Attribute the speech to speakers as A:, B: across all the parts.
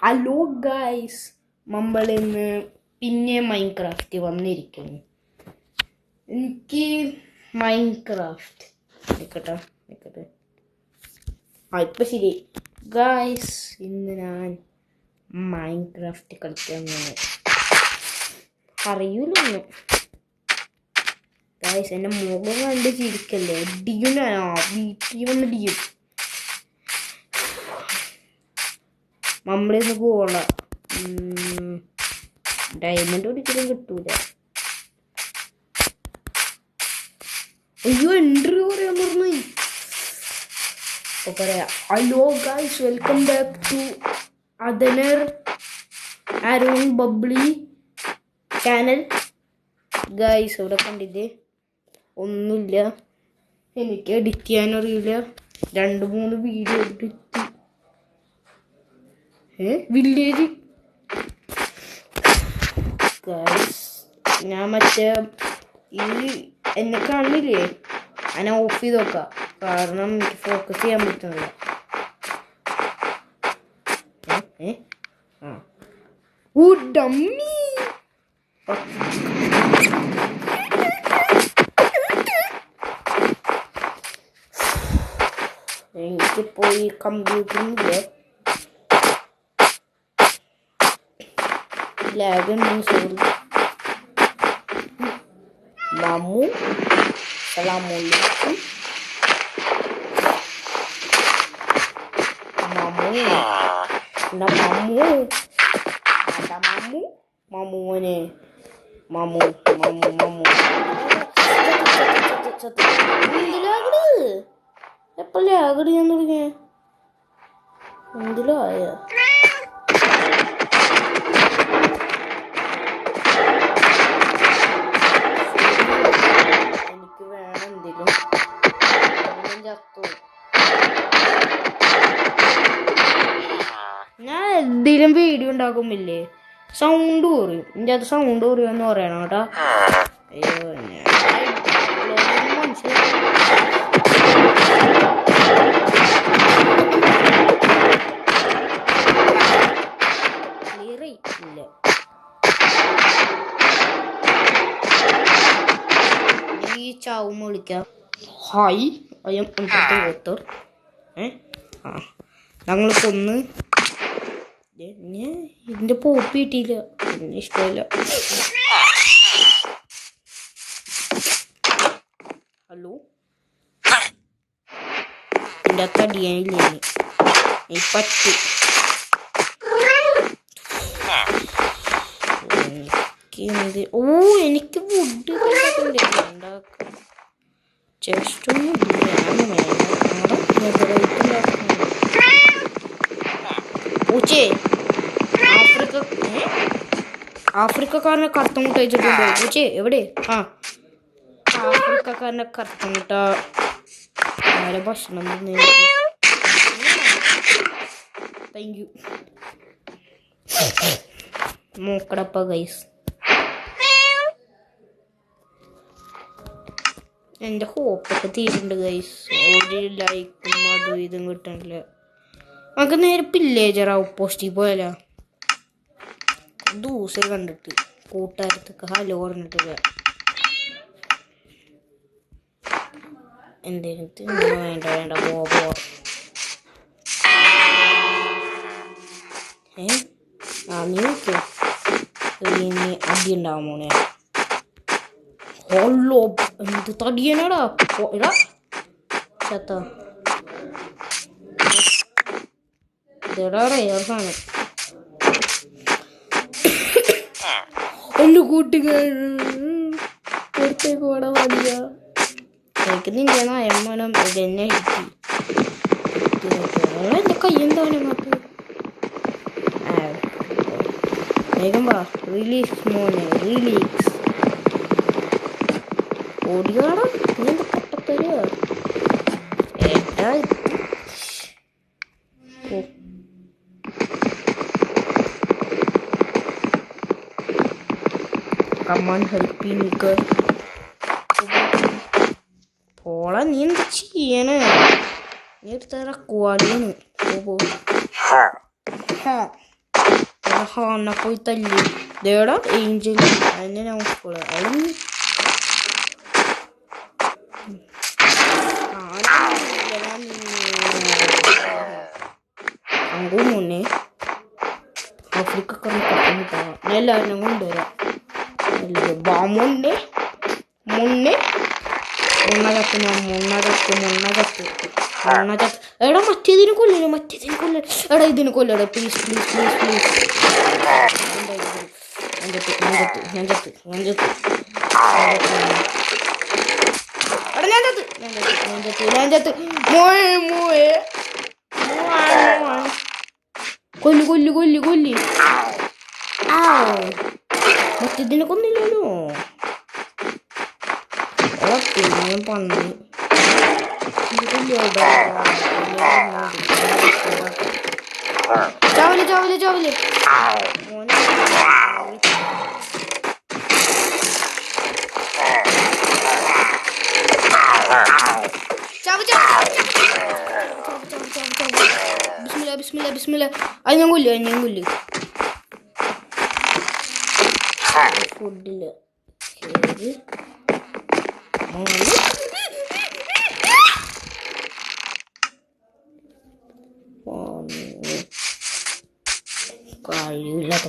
A: Hello guys, നമ്മളിന്ന് പിന്നെ Minecraft വന്നിരിക്കുന്നു. എനിക്ക് മൈൻക്രാഫ്റ്റ് നിൽക്കട്ടെ ഇപ്പം ശരി ഗൈസ്. ഇന്ന് ഞാൻ മൈൻക്രാഫ്റ്റ് കളിക്കാൻ അറിയൂലൊന്നും ഗൈസ്. എൻ്റെ മുഖം കണ്ട് ചിരിക്കല്ലേ. ഡിയും വീട്ടിൽ വന്ന് ഡിയും നമ്മളിന്ന് പോള ഡയമണ്ട് ഒരിക്കലും കിട്ടൂല. അയ്യോ എൻട്രി പറയാൻ പറഞ്ഞു. അപ്പോൾ പറയാം, hello guys, welcome back to അദനർ ആരോൺ ബബ്ലി ചാനൽ. ഗൈസ് ഇവിടെ കണ്ടില്ലേ, ഒന്നുമില്ല. എനിക്ക് എഡിറ്റ് ചെയ്യാനറിയില്ല. 2-3 വീഡിയോ എഡിറ്റ് വില്ലേജ് ഗൈസ്. ഞാൻ മറ്റേ ഈ എന്നെ കാണില്ലേ, ഞാൻ ഓഫ് ചെയ്ത് നോക്കാം. കാരണം എനിക്ക് ഫോക്കസ് ചെയ്യാൻ പറ്റുന്നില്ല. ഓ ഡമ്മി, എനിക്കിപ്പോ ഈ കമ്പ്യൂട്ടറിൻ്റെ ലാഗ് സോറി. മാമു സലാമലൈക്കും. മാമുനെ എപ്പോൾ ലാഗടി ഞാൻ തുടങ്ങിയ എന്തിലോ ആയ. എനിക്ക് വേണം എന്തെങ്കിലും ചത്തു. ഞാൻ എന്തെങ്കിലും വീഡിയോ ഉണ്ടാക്കുമില്ലേ സൗണ്ട് കുറയും. എൻ്റെ അത് സൗണ്ട് കുറയുമെന്ന് പറയണം കേട്ടോ. അയ്യോ ക്ലിയർ ഇല്ല. ഈ ചാവും വിളിക്കാം. Hi, I am author. ഞങ്ങൾ കൊന്ന് ഇതിൻ്റെ പോപ്പി കിട്ടിയില്ല. പിന്നെ ഇഷ്ടമില്ല. ഹലോ, എൻ്റെ അടിയാനില്ലേ ഈ പറ്റി. എനിക്ക് വുഡ് ചെസ്റ്റൊന്നും പൂച്ചേ. ആഫ്രിക്കക്കാരനെ കറുത്തമുട്ട വെച്ചിട്ടുണ്ടോ പൂച്ചേ? എവിടെ? ആഫ്രിക്കക്കാരനെ കറുത്തമുട്ട ആരെ ഭക്ഷണം തന്നെ. Thank you. നോക്കടപ്പ ഗൈസ്, എൻ്റെ ഹോപ്പൊക്കെ തീരുന്നുണ്ട് ഗൈസ്. ഒരു ലൈക്കും അതും ഇതും കിട്ടണില്ല. നമുക്ക് നേരെ പില്ലേജർ ഔട്ട് പോസ്റ്റിൽ പോയാലോ? ദിവസം കണ്ടിട്ട് കൂട്ടുകാരത്തൊക്കെ ഹലോ പറഞ്ഞിട്ടില്ല. എന്തെങ്കിലും വേണ്ട പോവോ. നീ നോക്കോ ഇനി അടി ഉണ്ടാവും മോനെ. ഹോളോ എന്ത് തടിയനാടാ എടാ ചത്ത. ഇതെടാ റേസാണ്. എൻ്റെ കൂട്ടുകാരൻ പുറത്തേക്ക് പോടാ മതിയ. എനിക്ക് നിന്റെ നയമനം ഇതെന്നെ കിട്ടി. എൻ്റെ കയ്യെന്താണ് അങ്ങോട്ട്. വേഗം വാ, റിലീസ് മോനെ, റിലീസ്. ഓടിയോടാ നീ എന്താ പൊട്ടത്തരുക. ഏട്ടാ കമാൻ ഹെൽപ്പ് നിൽക്ക പോള. നീ എന്താ ചെയ്യണേ? നീ എടുത്ത ക്വാളിയാണ്. എന്നെ പോയി തല്ലി ദേടാ ഏഞ്ചൽ അതിനെ ഞാൻ ഉൾക്കൊള്ളാം മുന്നേ ആഫ്രിക്ക ഞാൻ എല്ലാവരും കൊണ്ടുവരാം മുന്നേ മുന്നകത്ത് എടാ മറ്റേതിനെ കൊല്ലണേ എടാ ഇതിനെ കൊല്ലടാ പ്ലീസ് ഞാൻ ചത്ത് കൊല്ലി മറ്റേതിനെ കൊന്നില്ലല്ലോ പിന്നെ പന്നി ചാവല് ബിസ്മില്ല അത് ഞാൻ കൊല്ലു ഫുഡില് കഴിയില്ലാത്ത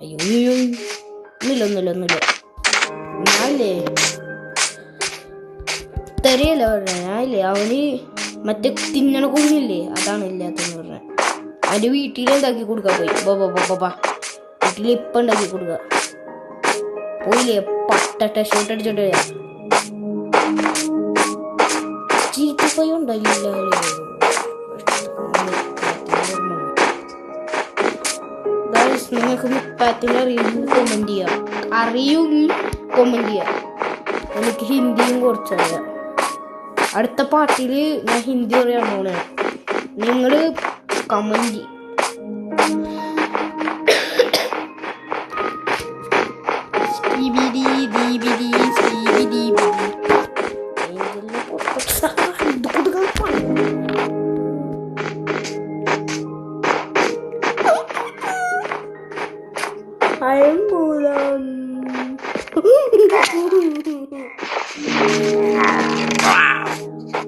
A: അയ്യോ ഒന്നുമില്ല ഞാനല്ലേ തെറിയല്ല പറഞ്ഞ ഞാനില്ലേ അവന് മറ്റേ തിന്നണ കുഞ്ഞില്ലേ അതാണ് ഇല്ലാത്തെന്ന് പറഞ്ഞ അവൻ്റെ വീട്ടിലെന്താക്കി കൊടുക്കാൻ പോയി വീട്ടിൽ ഇപ്പം ഉണ്ടാക്കി കൊടുക്ക പോയില്ലേ പട്ട ഷോട്ട് അടിച്ചോണ്ട് ചീത്തപ്പോ ഉണ്ടായില്ല നിങ്ങൾക്ക് മുപ്പത്തിന് അറിയൂല്ല കൊമന്റ് ചെയ്യാം എനിക്ക് ഹിന്ദിയും കുറച്ചറിയാം അടുത്ത പാർട്ടിയിൽ ഞാൻ ഹിന്ദി പറയാൻ പോണേ നിങ്ങൾ comment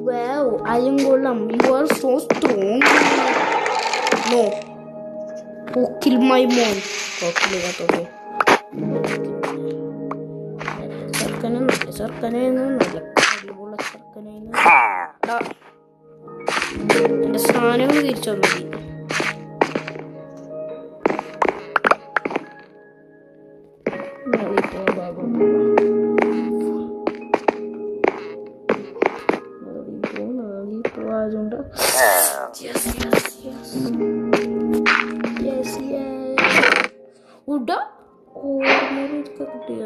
A: Wow, I am Golam. You are so strong. No. Who killed my mom? എന്റെ സ്ഥാനം തിരിച്ചു മതി ഉടാ കിട്ടിയ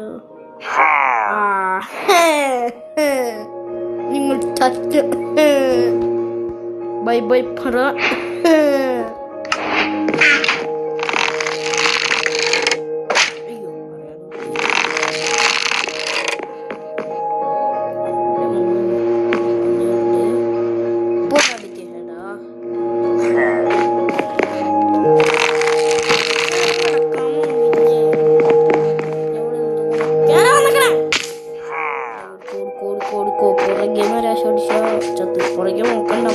A: നിങ്ങൾ ചത്ത് ബൈ പറ പുറകെ നോക്കണ്ട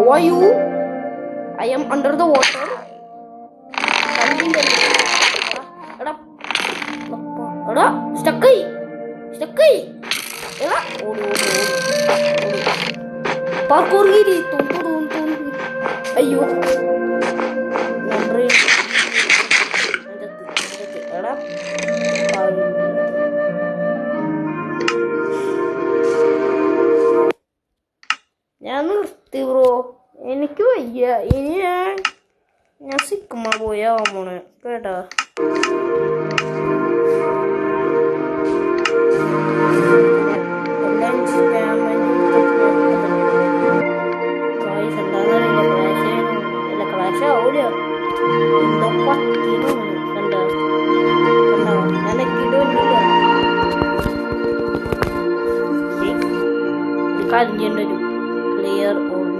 A: How are you? I am under the water. എടാ സ്റ്റക്കായി എടാ ഓടി പാർക്കൂർ ഗിരി അയ്യോ എടാ ഞാൻ നിർത്തി ബ്രോ, എനിക്ക് വയ്യ. ഇനി ഞാൻ സിക്കുമ്പോ പോയാ പോണേ കേട്ടാ.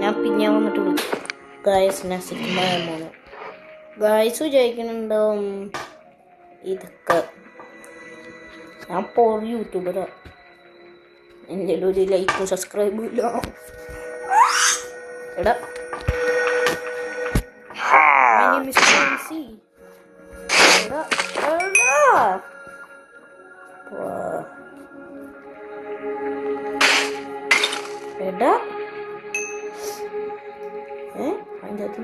A: ഞാൻ പിന്നെ വന്നിട്ട് വിളിച്ചു ഗായസ്. ഞാൻ സിഗ്മയാണ് ഗായസ് വിചാരിക്കുന്നുണ്ടാവും ഇതൊക്കെ ഞാൻ പോർ യൂട്യൂബറാ, എൻ്റെ ഒരു ലൈക്കും സബ്സ്ക്രൈബും ഇല്ല. എടാ എടാ അതിൻ്റെ അകത്ത്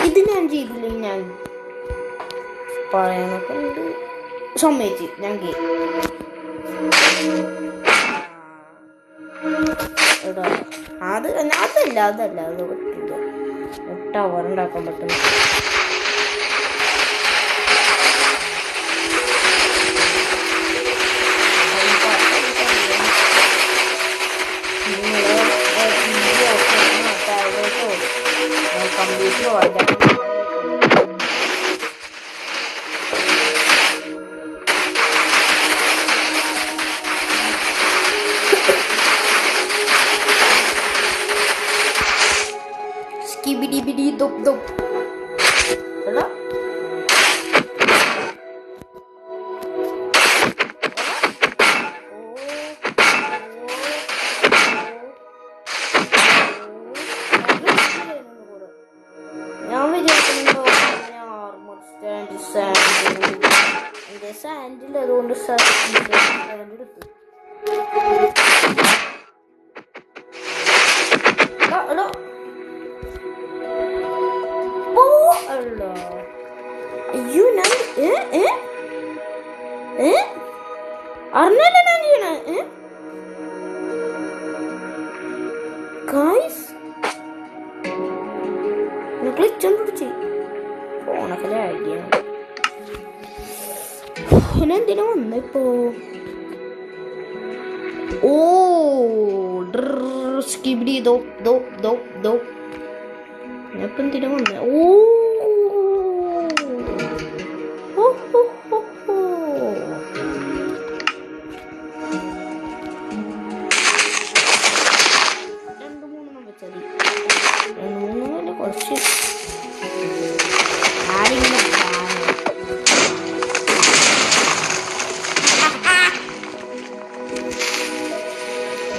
A: ഇത് ഞാൻ ചെയ്തില്ല. ഞാൻ പറയാനൊക്കെ ഉണ്ട്, സമ്മതിച്ച് ഞാൻ എടാ അതല്ല അത് പറ്റില്ല. ടവർ ഉണ്ടാക്കാൻ പറ്റുന്നു. Skibidi dop dop. Ada? Sandal അതുകൊണ്ട് അയ്യോ ഞാൻ അറിഞ്ഞല്ല ഞാൻ ചെയ്യണ ഗായ്സ്. ക്ലിച്ചൊന്നും ഫോണൊക്കെ ഐഡിയ എന്തിനാ വന്നിപ്പോ? ഓ സ്കിബിഡി ദോ ദോ ദോ ദോ ഞാനിപ്പോ എന്തിനാ വന്നേ? ഓ രണ്ട് മൂന്നെണ്ണം വെച്ചതി, രണ്ട് മൂന്നെണ്ണം കുറച്ച് ആരെങ്കിലും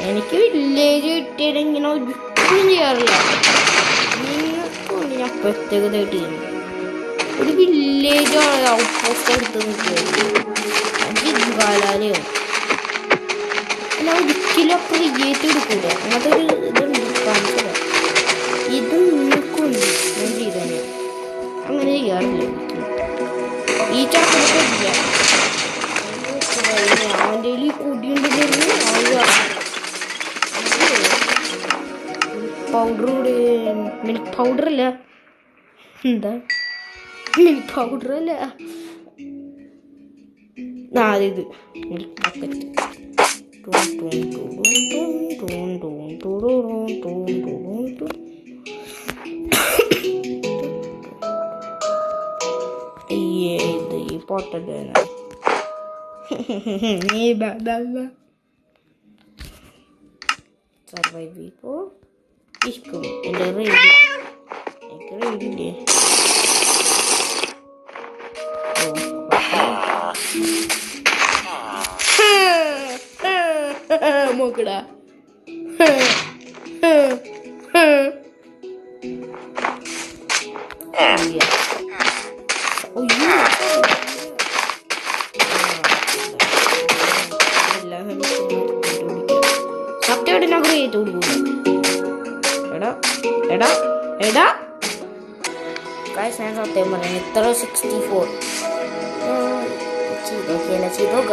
A: എനിക്ക് വില്ലേജ് കിട്ടിയത് ഇങ്ങനെ ഒരിക്കലും ചെയ്യാറില്ല. നിങ്ങൾക്കുണ്ട് ഞാൻ പ്രത്യേകതയായിട്ട് ചെയ്യുന്നത്. ഒരു വില്ലേജ് ഔട്ട് പോസ്റ്റ് എടുത്ത് നിൽക്കുകയാലയോ അല്ല ഒരിക്കലും അപ്പോൾ വിജയിച്ച് എടുക്കൂല. അങ്ങനത്തെ ഒരു ഇതുണ്ട് കാണിച്ചില്ല. ഇത് നിങ്ങൾക്കുണ്ട് ഞാൻ ചെയ്തേ. അങ്ങനെ ചെയ്യാറില്ല. ഈ ചാക്കൊക്കെ ഇല്ല. അവൻ്റെ ഈ കുടിയുണ്ടെങ്കിൽ പൗഡർ കൂടി മിൽക്ക് പൗഡർ അല്ല, എന്താ മിൽക്ക് പൗഡർ അല്ല, ഇത് മിൽക്ക് പാക്കറ്റ്. ഇത് ഈ പൊട്ടത് സർവൈവ് ഇപ്പോൾ ഇഷ്ടം എൻ്റെ റേഡിയോ എനിക്ക് റേഡിയില്ലേ. നോക്കടാ. സത്യമായിട്ട് ഞാൻ ക്രിയേറ്റ് കൊടുക്കുന്നു. എടാ എടാ എടാ ഗൈസ്, ഞാൻ സത്യം പറയാം, ഇത്ര 64 ചെയ്തോക്കിയല്ല ചെയ്തോക്ക.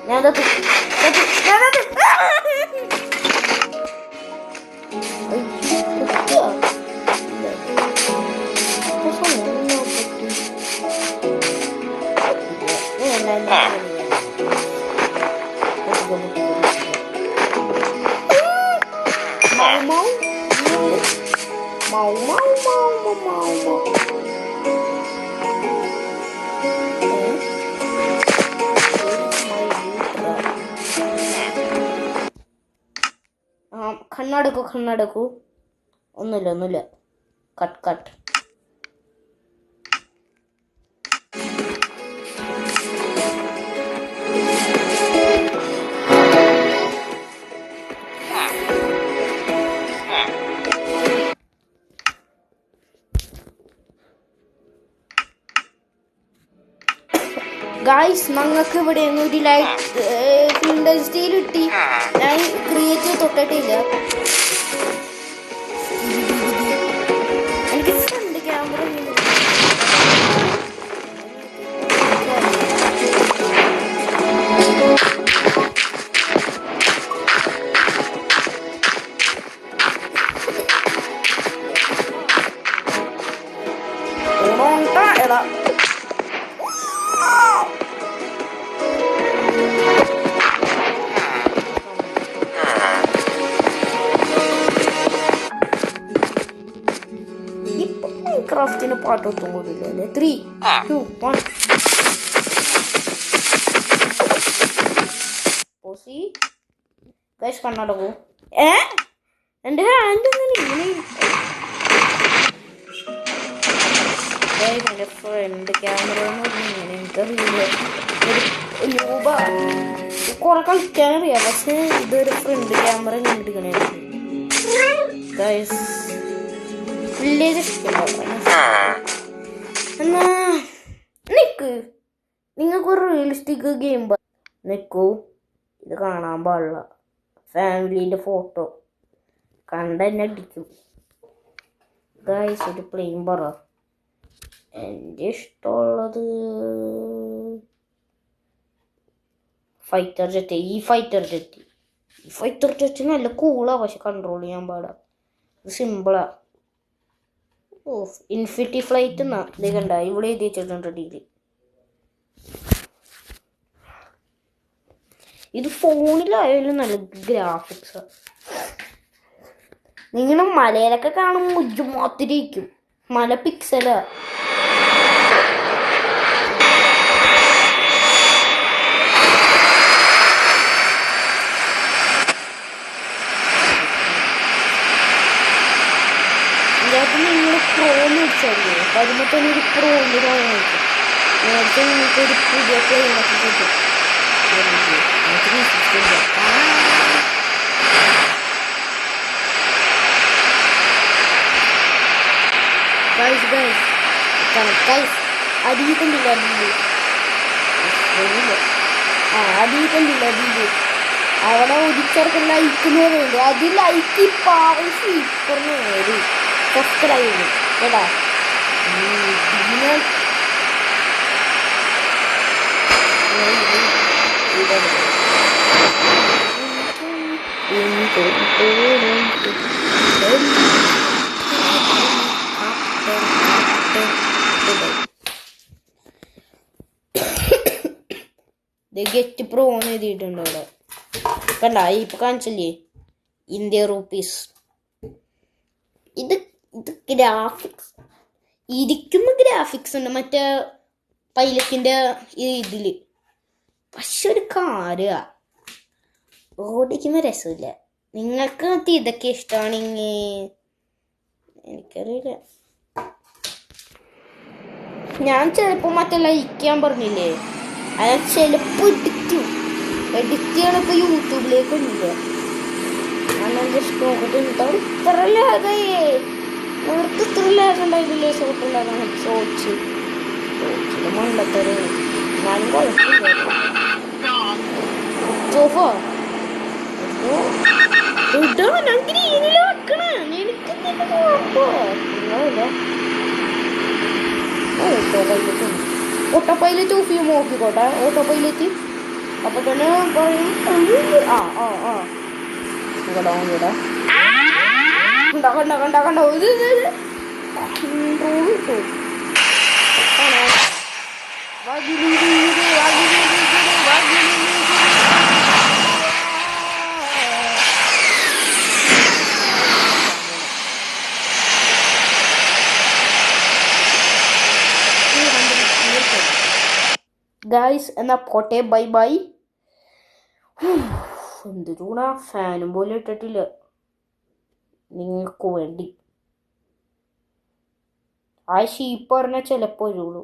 A: ഞാനത് കണ്ണടക്കൂ. ഒന്നുമില്ല. കട്ട്. ഗായ്സ്, ഞങ്ങൾക്ക് ഇവിടെ ഒരു ലൈറ്റ് ഇൻഡസ്ട്രിയിൽ കിട്ടി. ഞാൻ ക്രിയേറ്റ് തൊട്ടിട്ടില്ല. എനിക്ക് ഫ്രണ്ട് ക്യാമറ എടാ. ക്രാഫ്റ്റിന് പാട്ടൊത്തും കൂടില്ല അല്ലേ? 3, 2, 1. കണ്ണടക്കൂ. എന്റെ ഹാൻഡ് ഇങ്ങനെ എന്റെ ഫ്രണ്ട് ക്യാമറ എനിക്കറിയില്ല. രൂപ കുറെ കളിക്കാനറിയാം, പക്ഷെ ഇതൊരു ഫ്രണ്ട് ക്യാമറ കണ്ടിരിക്കണേ. എന്നാ നിക്ക്, നിങ്ങൾക്കൊരു റിയലിസ്റ്റിക് ഗെയിം നിൽക്കൂ. ഇത് കാണാൻ പാടില്ല. ഫാമിലീൻ്റെ ഫോട്ടോ കണ്ടെന്നെ അടിക്കും. ഗൈസ്, ഒരു പ്ലെയിൻ പറ. എൻ്റെ ഇഷ്ടമുള്ളത് ഫൈറ്റർ ജെറ്റ്. ഈ ഫൈറ്റർ ജെറ്റ് നല്ല കൂളാ, പക്ഷെ കൺട്രോൾ ചെയ്യാൻ പാടാ. ഇത് സിമ്പിളാ. ഓ, ഇൻഫിനിറ്റി ഫ്ലൈറ്റ് എന്നാ ഇത് കണ്ട, ഇവിടെ എഴുതി വെച്ചിട്ടുണ്ട് ഡീല്. ഇത് ഫോണിലായാലും നല്ല ഗ്രാഫിക്സാ. നിങ്ങൾ മലയിലൊക്കെ കാണുമ്പോൾ മുജ്ജുമാത്തിരിക്കും. മല പിക്സലാ. നിങ്ങൾ പ്രോന്ന് വെച്ചല്ലേ, വരുമ്പോൾ തന്നെ ഒരു പ്രോന്ന് വാങ്ങിക്കും. നേരത്തെ നിങ്ങൾക്കൊരു പുതിയ പ്ലെയിനൊക്കെ കിട്ടും. അടിയിൽ കണ്ടില്ല അതില് അവിടെ ഒരിച്ചർക്ക് ലൈക്ക് എന്ന് പറയുന്നത്. അത് ലൈക്ക് സൂപ്പറിന് ഒരു സബ്സ്ക്രൈബ് കേട്ടാ. ഗെറ്റ് പ്രോ എന്ന് എഴുതിയിട്ടുണ്ട് അവിടെ കണ്ട. ഇപ്പൊ കാണിച്ചില്ലേ, ഇന്ത്യ റുപ്പീസ്. ഇത് ഗ്രാഫിക്സ് ഇരിക്കുമ്പോ ഗ്രാഫിക്സ് ഉണ്ട് മറ്റേ പൈലറ്റിന്റെ ഇതില്. പക്ഷെ ഒരു കാര്യ ഓടിക്കുമ്പോ രസമില്ല. നിങ്ങൾക്ക് മറ്റേ ഇതൊക്കെ ഇഷ്ടമാണെങ്കിൽ എനിക്കറിയില്ല. ഞാൻ ചിലപ്പോ മറ്റേ ലൈക്ക് ചെയ്യാൻ പറഞ്ഞില്ലേ, അയാൾ ചിലപ്പോ എഡിറ്റ് ചെയ്യണപ്പോ യൂട്യൂബിലേക്ക് ഉണ്ട്. ഞാൻ ജസ്റ്റ് നോക്കട്ടെ. ഇത്ര ലാഗായേ നേരത്തെ ഇത്ര ലാഗ് ഉണ്ടായിട്ടില്ലേ? ഷോട്ടിലാകാൻ ഷോർട്സ് മണ്ടത്തരേ. ഞാനും കുഴപ്പമില്ല. സോഫോ ഇട്ടോ ഞാൻ ഗ്രീനില് വെക്കണ എനിക്ക് ഓട്ടോ പൈലറ്റ് ഓഫ് ചെയ്യുമ്പോൾ നോക്കിക്കോട്ടെ. ഓട്ടോ പൈലറ്റ് അപ്പൊ തന്നെ പറയും ആ ആ ആ കണ്ടോ കണ്ടോ കണ്ടോ കണ്ടോ ഇത് കിട്ടും. ഗായ്സ് എന്നാ പോട്ടെ, ബൈ ബൈ. എന്ത് ചൂടാ, ഫാനും പോലും ഇട്ടിട്ടില്ല നിങ്ങൾക്ക് വേണ്ടി. ആ ഷീപ്പ് പറഞ്ഞാൽ ചിലപ്പോൾ വരുള്ളൂ.